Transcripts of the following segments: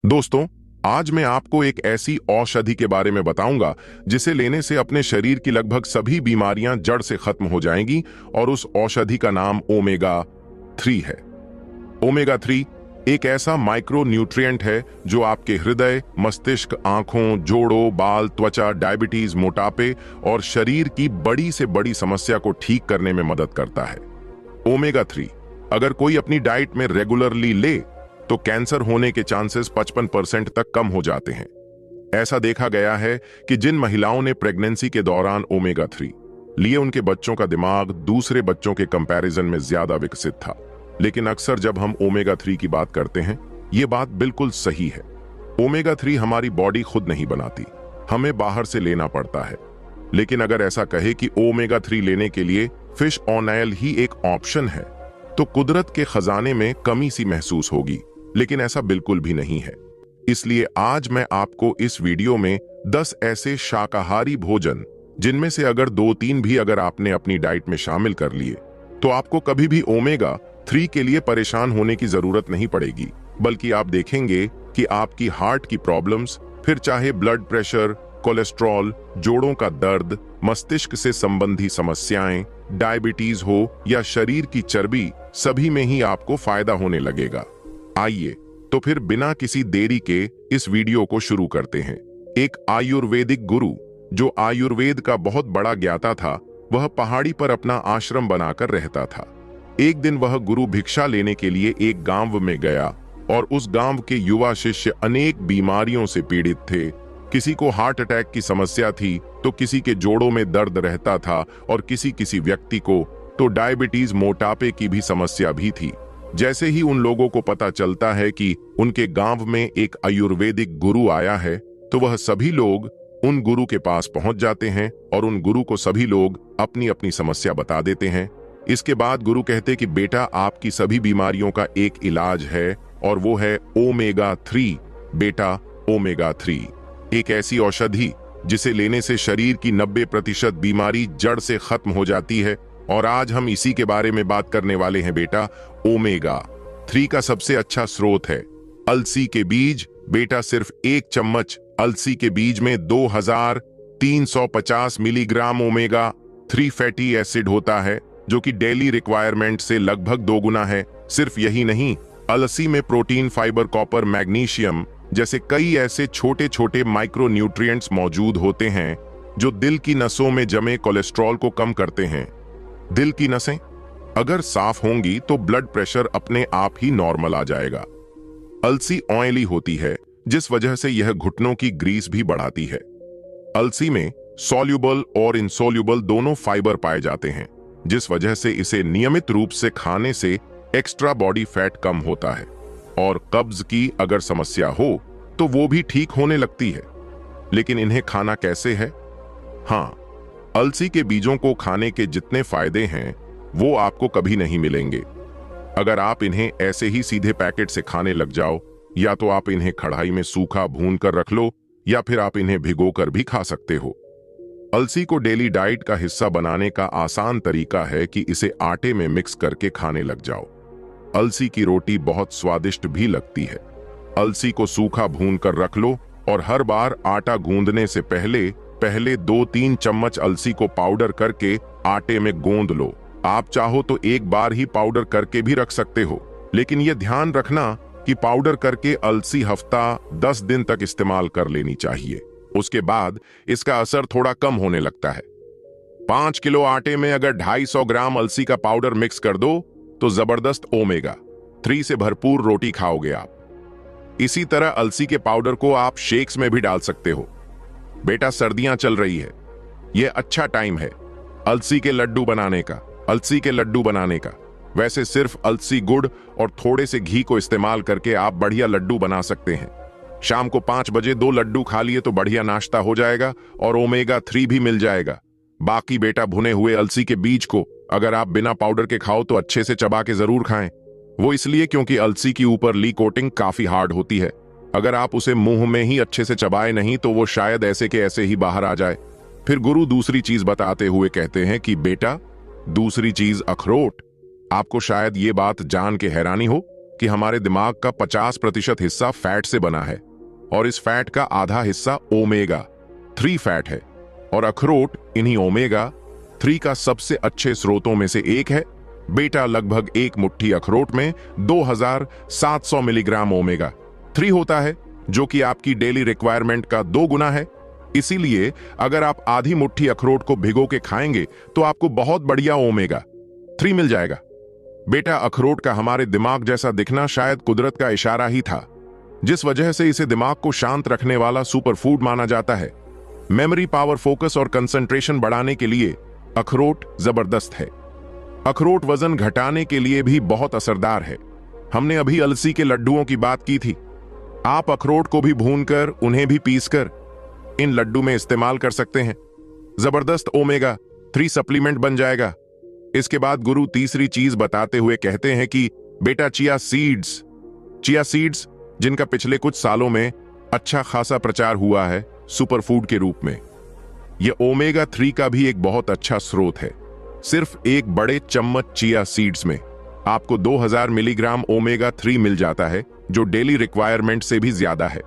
दोस्तों, आज मैं आपको एक ऐसी औषधि के बारे में बताऊंगा जिसे लेने से अपने शरीर की लगभग सभी बीमारियां जड़ से खत्म हो जाएंगी। और उस औषधि का नाम ओमेगा 3 है। ओमेगा 3 एक ऐसा माइक्रो न्यूट्रिएंट है जो आपके हृदय, मस्तिष्क, आंखों, जोड़ों, बाल, त्वचा, डायबिटीज, मोटापे और शरीर की बड़ी से बड़ी समस्या को ठीक करने में मदद करता है। ओमेगा 3 अगर कोई अपनी डाइट में रेगुलरली ले तो कैंसर होने के चांसेस 55% तक कम हो जाते हैं। ऐसा देखा गया है कि जिन महिलाओं ने प्रेगनेंसी के दौरान ओमेगा 3 लिए, उनके बच्चों का दिमाग दूसरे बच्चों के कंपैरिजन में ज्यादा विकसित था। लेकिन अक्सर जब हम ओमेगा 3 की बात करते हैं, यह बात बिल्कुल सही है। ओमेगा 3 हमारी बॉडी खुद नहीं बनाती, हमें बाहर से लेना पड़ता है। लेकिन अगर ऐसा कहे कि ओमेगा 3 लेने के लिए फिश ऑयल ही एक ऑप्शन है, तो कुदरत के खजाने में कमी सी महसूस होगी। लेकिन ऐसा बिल्कुल भी नहीं है। इसलिए आज मैं आपको इस वीडियो में 10 ऐसे शाकाहारी भोजन, जिनमें से अगर 2-3 भी अगर आपने अपनी डाइट में शामिल कर लिए, तो आपको कभी भी ओमेगा 3 के लिए परेशान होने की जरूरत नहीं पड़ेगी। बल्कि आप देखेंगे कि आपकी हार्ट की प्रॉब्लम्स, फिर चाहे ब्लड प्रेशर, कोलेस्ट्रॉल, जोड़ों का दर्द, मस्तिष्क से संबंधी समस्याएं, डायबिटीज हो या शरीर की चर्बी, सभी में ही आपको फायदा होने लगेगा। आइए तो फिर बिना किसी देरी के इस वीडियो को शुरू करते हैं। एक आयुर्वेदिक गुरु जो आयुर्वेद का बहुत बड़ा ज्ञाता था, वह पहाड़ी पर अपना आश्रम बनाकर रहता था। एक दिन वह गुरु भिक्षा लेने के लिए एक गांव में गया और उस गांव के युवा शिष्य अनेक बीमारियों से पीड़ित थे। किसी को हार्ट अटैक की समस्या थी, तो किसी के जोड़ों में दर्द रहता था और किसी व्यक्ति को तो डायबिटीज, मोटापे की भी समस्या भी थी। जैसे ही उन लोगों को पता चलता है कि उनके गांव में एक आयुर्वेदिक गुरु आया है, तो वह सभी लोग उन गुरु के पास पहुंच जाते हैं और उन गुरु को सभी लोग अपनी अपनी समस्या बता देते हैं। इसके बाद गुरु कहते कि बेटा, आपकी सभी बीमारियों का एक इलाज है और वो है ओमेगा 3। बेटा, ओमेगा 3 एक ऐसी औषधि जिसे लेने से शरीर की 90% बीमारी जड़ से खत्म हो जाती है। और आज हम इसी के बारे में बात करने वाले हैं। बेटा, ओमेगा 3 का सबसे अच्छा स्रोत है अलसी के बीज। बेटा, सिर्फ 1 चम्मच अलसी के बीज में 2350 मिलीग्राम ओमेगा 3 फैटी एसिड होता है, जो कि डेली रिक्वायरमेंट से लगभग 2 गुना है। सिर्फ यही नहीं, अलसी में प्रोटीन, फाइबर, कॉपर, मैग्नीशियम जैसे कई ऐसे छोटे छोटे माइक्रो न्यूट्रिएंट्स मौजूद होते हैं जो दिल की नसों में जमे कोलेस्ट्रॉल को कम करते हैं। दिल की नसें अगर साफ होंगी तो ब्लड प्रेशर अपने आप ही नॉर्मल आ जाएगा। अलसी ऑयली होती है, जिस वजह से यह घुटनों की ग्रीस भी बढ़ाती है। अलसी में सॉल्युबल और इनसॉल्युबल दोनों फाइबर पाए जाते हैं, जिस वजह से इसे नियमित रूप से खाने से एक्स्ट्रा बॉडी फैट कम होता है और कब्ज की अगर समस्या हो तो वो भी ठीक होने लगती है। लेकिन इन्हें खाना कैसे है? हाँ, अलसी के बीजों को खाने के जितने फायदे हैं वो आपको कभी नहीं मिलेंगे अगर आप इन्हें ऐसे ही सीधे पैकेट से खाने लग जाओ। या तो आप इन्हें कढ़ाई में सूखा भून कर रख लो, या फिर आप इन्हें भिगोकर भी खा सकते हो। अलसी को डेली डाइट का हिस्सा बनाने का आसान तरीका है कि इसे आटे में मिक्स करके खाने लग जाओ। अलसी की रोटी बहुत स्वादिष्ट भी लगती है। अलसी को सूखा भून कर रख लो और हर बार आटा गूंदने से पहले 2-3 चम्मच अलसी को पाउडर करके आटे में गूंद लो। आप चाहो तो एक बार ही पाउडर करके भी रख सकते हो, लेकिन यह ध्यान रखना कि पाउडर करके अलसी हफ्ता 10 दिन तक इस्तेमाल कर लेनी चाहिए। उसके बाद इसका असर थोड़ा कम होने लगता है। 5 किलो आटे में अगर 250 ग्राम अलसी का पाउडर मिक्स कर दो तो जबरदस्त ओमेगा 3 से भरपूर रोटी खाओगे आप। इसी तरह अलसी के पाउडर को आप शेक्स में भी डाल सकते हो। बेटा, सर्दियां चल रही है, यह अच्छा टाइम है अलसी के लड्डू बनाने का। वैसे सिर्फ अलसी, गुड़ और थोड़े से घी को इस्तेमाल करके आप बढ़िया लड्डू बना सकते हैं। शाम को 5 बजे 2 लड्डू खा लिए तो बढ़िया नाश्ता हो जाएगा और ओमेगा 3 भी मिल जाएगा। बाकी बेटा, भुने हुए अलसी के बीज को अगर आप बिना पाउडर के खाओ तो अच्छे से चबा के जरूर खाएं। वो इसलिए क्योंकि अलसी की ऊपरली कोटिंग काफी हार्ड होती है। अगर आप उसे मुंह में ही अच्छे से चबाए नहीं तो वो शायद ऐसे के ऐसे ही बाहर आ जाए। फिर गुरु दूसरी चीज बताते हुए कहते हैं कि बेटा, दूसरी चीज अखरोट। आपको शायद ये बात जान के हैरानी हो कि हमारे दिमाग का 50% हिस्सा फैट से बना है और इस फैट का आधा हिस्सा ओमेगा 3 फैट है और अखरोट इन्हीं ओमेगा 3 का सबसे अच्छे स्रोतों में से एक है। बेटा, लगभग एक मुट्ठी अखरोट में 2700 मिलीग्राम ओमेगा 3 होता है, जो कि आपकी डेली रिक्वायरमेंट का 2 गुना है। इसीलिए अगर आप आधी मुट्ठी अखरोट को भिगो के खाएंगे तो आपको बहुत बढ़िया ओमेगा 3 मिल जाएगा। बेटा, अखरोट का हमारे दिमाग जैसा दिखना शायद कुदरत का इशारा ही था, जिस वजह से इसे दिमाग को शांत रखने वाला सुपर फूड माना जाता है। मेमोरी पावर, फोकस और कंसंट्रेशन बढ़ाने के लिए अखरोट जबरदस्त है। अखरोट वजन घटाने के लिए भी बहुत असरदार है। हमने अभी अलसी के लड्डुओं की बात की थी। आप अखरोट को भी भूनकर उन्हें भी पीसकर इन लड्डू में इस्तेमाल कर सकते हैं। जबरदस्त ओमेगा 3 सप्लीमेंट बन जाएगा। इसके बाद गुरु तीसरी चीज बताते हुए कहते हैं कि बेटा, चिया सीड्स जिनका पिछले कुछ सालों में अच्छा खासा प्रचार हुआ है सुपर फूड के रूप में, यह ओमेगा 3 का भी एक बहुत अच्छा स्रोत है। सिर्फ एक बड़े चम्मच चिया सीड्स में आपको 2000 मिलीग्राम ओमेगा 3 मिल जाता है, जो डेली रिक्वायरमेंट से भी ज्यादा है।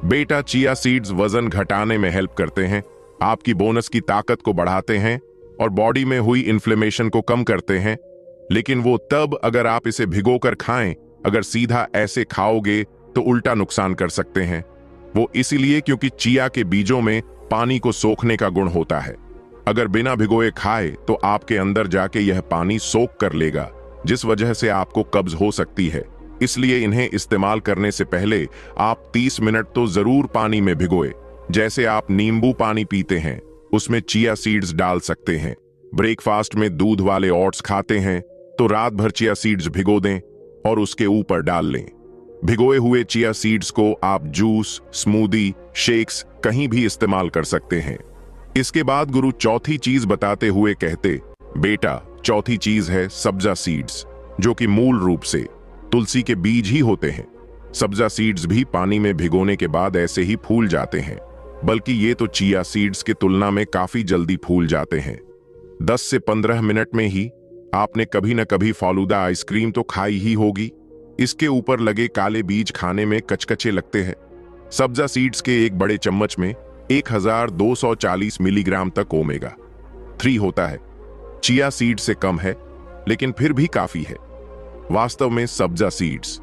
बेटा, चिया सीड्स वजन घटाने में हेल्प करते हैं, आपकी बोनस की ताकत को बढ़ाते हैं और बॉडी में हुई इन्फ्लेमेशन को कम करते हैं। लेकिन वो तब अगर आप इसे भिगोकर खाएं, अगर सीधा ऐसे खाओगे तो उल्टा नुकसान कर सकते हैं। वो इसीलिए क्योंकि चिया के बीजों में पानी को सोखने का गुण होता है। अगर बिना भिगोए खाए तो आपके अंदर जाके यह पानी सोख कर लेगा, जिस वजह से आपको कब्ज हो सकती है। इसलिए इन्हें इस्तेमाल करने से पहले आप 30 मिनट तो जरूर पानी में भिगोए। जैसे आप नींबू पानी पीते हैं, उसमें चिया सीड्स डाल सकते हैं। ब्रेकफास्ट में दूध वाले ओट्स खाते हैं तो रात भर चिया सीड्स भिगो दें और उसके ऊपर डाल लें। भिगोए हुए चिया सीड्स को आप जूस, स्मूदी, शेक्स कहीं भी इस्तेमाल कर सकते हैं। इसके बाद गुरु चौथी चीज बताते हुए कहते, बेटा, चौथी चीज है सब्जा सीड्स, जो कि मूल रूप से तुलसी के बीज ही होते हैं। सब्जा सीड्स भी पानी में भिगोने के बाद ऐसे ही फूल जाते हैं, बल्कि ये तो चिया सीड्स की तुलना में काफी जल्दी फूल जाते हैं। 10 से 15 मिनट में ही आपने कभी न कभी फालूदा आइसक्रीम तो खाई ही होगी। इसके ऊपर लगे काले बीज खाने में कचकचे लगते हैं। सब्जा सीड्स के एक बड़े चम्मच में 1240 मिलीग्राम तक ओमेगा 3 होता है। चिया सीड से कम है, लेकिन फिर भी काफी है। वास्तव में सब्जा सीड्स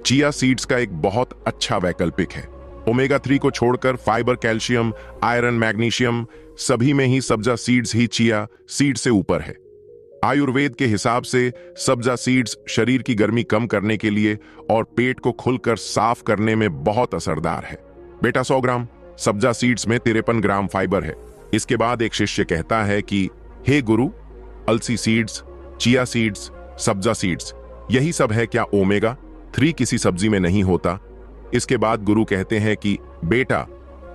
चिया सीड्स का एक बहुत अच्छा वैकल्पिक है। ओमेगा 3 को छोड़कर फाइबर, कैल्शियम, आयरन, मैग्नीशियम सभी में ही सब्जा सीड्स ही चिया सीड से ऊपर है। आयुर्वेद के हिसाब से सब्जा सीड्स शरीर की गर्मी कम करने के लिए और पेट को खुलकर साफ करने में बहुत असरदार है। बेटा, 100 ग्राम सब्जा सीड्स में 53 ग्राम फाइबर है। इसके बाद एक शिष्य कहता है कि हे गुरु, अलसी सीड्स, चिया सीड्स, सब्जा सीड्स, यही सब है क्या ओमेगा 3 किसी सब्जी में नहीं होता? इसके बाद गुरु कहते हैं कि बेटा,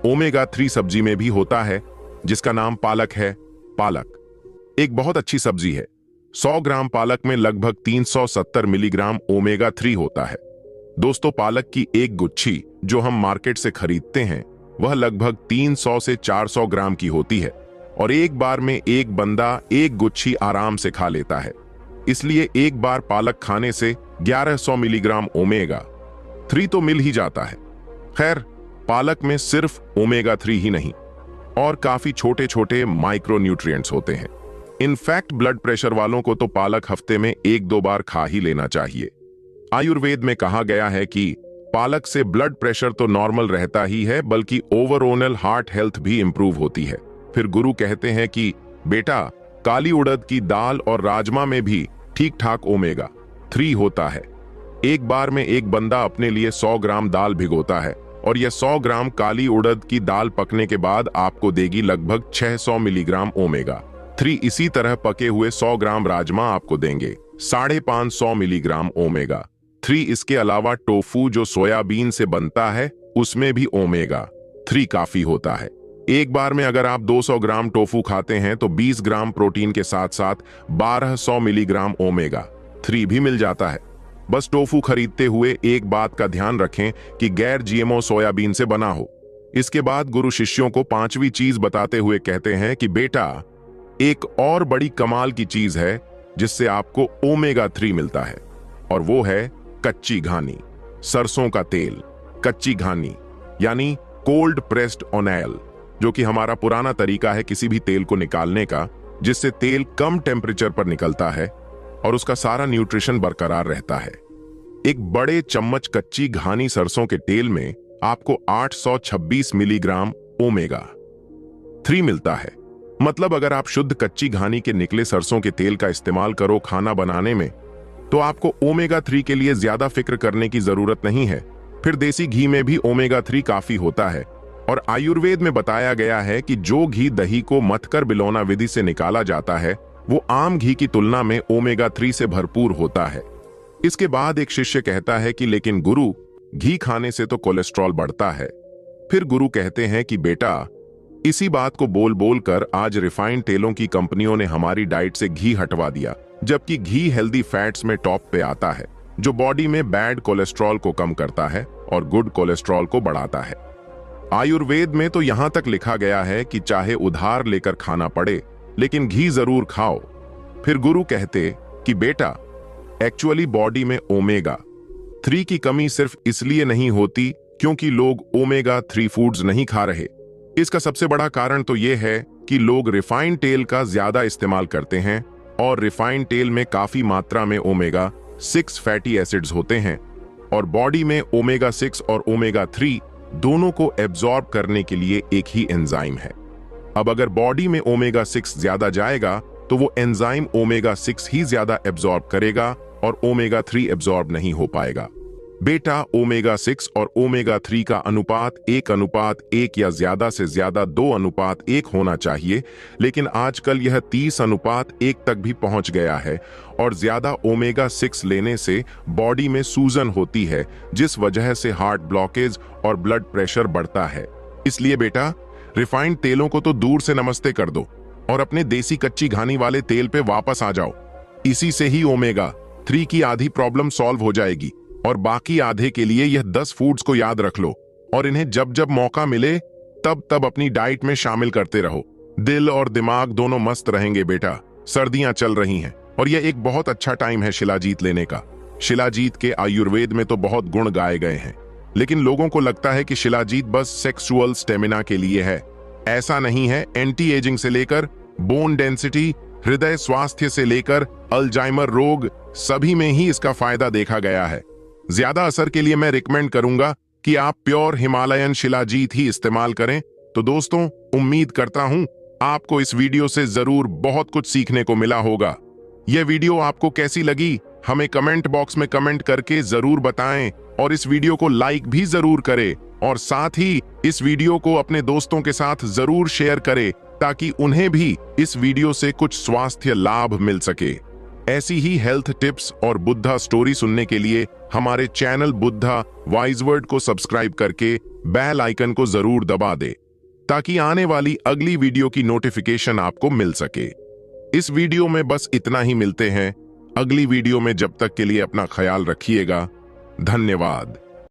ओमेगा 3 सब्जी में भी होता है, जिसका नाम पालक है। पालक एक बहुत अच्छी सब्जी है। 100 ग्राम पालक में लगभग 370 मिलीग्राम ओमेगा 3 होता है। दोस्तों, पालक की एक गुच्छी जो हम मार्केट से खरीदते हैं, वह लगभग 300 से 400 ग्राम की होती है और एक बार में एक बंदा एक गुच्छी आराम से खा लेता है। इसलिए एक बार पालक खाने से 1100 मिलीग्राम ओमेगा 3 तो मिल ही जाता है। खैर, पालक में सिर्फ ओमेगा 3 ही नहीं और काफी छोटे छोटे माइक्रो न्यूट्रिएंट्स होते हैं। इनफैक्ट ब्लड प्रेशर वालों को तो पालक हफ्ते में 1-2 बार खा ही लेना चाहिए। आयुर्वेद में कहा गया है कि पालक से ब्लड प्रेशर तो नॉर्मल रहता ही है, बल्कि ओवरऑल हार्ट हेल्थ भी इंप्रूव होती है। फिर गुरु कहते हैं कि बेटा, काली उड़द की दाल और राजमा में भी ठीक ठाक ओमेगा 3 होता है। एक बार में एक बंदा अपने लिए 100 ग्राम दाल भिगोता है और यह 100 ग्राम काली उड़द की दाल पकने के बाद आपको देगी लगभग 600 मिलीग्राम ओमेगा 3। इसी तरह पके हुए 100 ग्राम राजमा आपको देंगे 550 मिलीग्राम ओमेगा 3। इसके अलावा टोफू जो सोयाबीन से बनता है, उसमें भी ओमेगा 3 काफी होता है। एक बार में अगर आप 200 ग्राम टोफू खाते हैं तो 20 ग्राम प्रोटीन के साथ साथ 1200 मिलीग्राम ओमेगा 3 भी मिल जाता है। बस टोफू खरीदते हुए एक बात का ध्यान रखें कि गैर जीएमओ सोयाबीन से बना हो। इसके बाद गुरु शिष्यों को 5वीं चीज बताते हुए कहते हैं कि बेटा, एक और बड़ी कमाल की चीज है जिससे आपको ओमेगा 3 मिलता है, और वो है कच्ची घानी, सरसों का तेल, कच्ची घानी यानी कोल्ड प्रेस्ड ऑयल, जो कि हमारा पुराना तरीका है किसी भी तेल को निकालने का, जिससे तेल कम टेम्परेचर पर निकलता है और उसका सारा न्यूट्रिशन बरकरार रहता है। एक बड़े चम्मच कच्ची घानी सरसों के तेल में आपको 826 मिलीग्राम ओमेगा 3 मिलता है। मतलब अगर आप शुद्ध कच्ची घानी के निकले सरसों के तेल का इस्तेमाल करो खाना बनाने में, तो आपको ओमेगा 3 के लिए ज्यादा फिक्र करने की जरूरत नहीं है। फिर देसी घी में भी ओमेगा 3 काफी होता है और आयुर्वेद में बताया गया है कि जो घी दही को मथकर बिलौना विधि से निकाला जाता है वो आम घी की तुलना में ओमेगा 3 से भरपूर होता है। इसके बाद एक शिष्य कहता है कि लेकिन गुरु, घी खाने से तो कोलेस्ट्रॉल बढ़ता है। फिर गुरु कहते हैं कि बेटा, इसी बात को बोल बोल कर आज रिफाइंड तेलों की कंपनियों ने हमारी डाइट से घी हटवा दिया, जबकि घी हेल्दी फैट्स में टॉप पे आता है, जो बॉडी में बैड कोलेस्ट्रॉल को कम करता है और गुड कोलेस्ट्रॉल को बढ़ाता है। आयुर्वेद में तो यहां तक लिखा गया है कि चाहे उधार लेकर खाना पड़े, लेकिन घी जरूर खाओ। फिर गुरु कहते कि बेटा, एक्चुअली बॉडी में ओमेगा 3 की कमी सिर्फ इसलिए नहीं होती क्योंकि लोग ओमेगा 3 फूड्स नहीं खा रहे। इसका सबसे बड़ा कारण तो यह है कि लोग रिफाइंड तेल का ज्यादा इस्तेमाल करते हैं और रिफाइंड तेल में काफी मात्रा में ओमेगा 6 फैटी एसिड्स होते हैं और बॉडी में ओमेगा 6 और ओमेगा 3 दोनों को एब्जॉर्ब करने के लिए एक ही एंजाइम है। अब अगर बॉडी में ओमेगा 6 ज्यादा जाएगा तो वो एंजाइम ओमेगा 6 ही ज्यादा एब्जॉर्ब करेगा और ओमेगा 3 एब्जॉर्ब नहीं हो पाएगा। बेटा, ओमेगा 6 और ओमेगा 3 का अनुपात 1:1 या ज्यादा से ज्यादा 2:1 होना चाहिए, लेकिन आजकल यह 30:1 तक भी पहुंच गया है और ज्यादा ओमेगा 6 लेने से बॉडी में सूजन होती है, जिस वजह से हार्ट ब्लॉकेज और ब्लड प्रेशर बढ़ता है। इसलिए बेटा, रिफाइंड तेलों को तो दूर से नमस्ते कर दो और अपने देसी कच्ची घानी वाले तेल पे वापस आ जाओ। इसी से ही ओमेगा 3 की आधी प्रॉब्लम सॉल्व हो जाएगी और बाकी आधे के लिए यह 10 फूड्स को याद रख लो और इन्हें जब जब मौका मिले तब तब अपनी डाइट में शामिल करते रहो। दिल और दिमाग दोनों मस्त रहेंगे बेटा। सर्दियां चल रही हैं और यह एक बहुत अच्छा टाइम है शिलाजीत लेने का। शिलाजीत के आयुर्वेद में तो बहुत गुण गाए गए हैं, लेकिन लोगों को लगता है कि शिलाजीत बस सेक्सुअल स्टेमिना के लिए है। ऐसा नहीं है। एंटी एजिंग से लेकर बोन डेंसिटी, हृदय स्वास्थ्य से लेकर अल्जाइमर रोग, सभी में ही इसका फायदा देखा गया है। ज्यादा असर के लिए मैं रिकमेंड करूंगा कि आप प्योर हिमालयन शिलाजीत ही इस्तेमाल करें। तो दोस्तों, उम्मीद करता हूं आपको इस वीडियो से जरूर बहुत कुछ सीखने को मिला होगा। यह वीडियो आपको कैसी लगी हमें कमेंट बॉक्स में कमेंट करके जरूर बताएं और इस वीडियो को लाइक भी जरूर करें और साथ ही इस वीडियो को अपने दोस्तों के साथ जरूर शेयर करें ताकि उन्हें भी इस वीडियो से कुछ स्वास्थ्य लाभ मिल सके। ऐसी ही हेल्थ टिप्स और बुद्धा स्टोरी सुनने के लिए हमारे चैनल बुद्धा वाइज वर्ड को सब्सक्राइब करके बेल आइकन को जरूर दबा दे ताकि आने वाली अगली वीडियो की नोटिफिकेशन आपको मिल सके। इस वीडियो में बस इतना ही। मिलते हैं अगली वीडियो में। जब तक के लिए अपना ख्याल रखिएगा। धन्यवाद।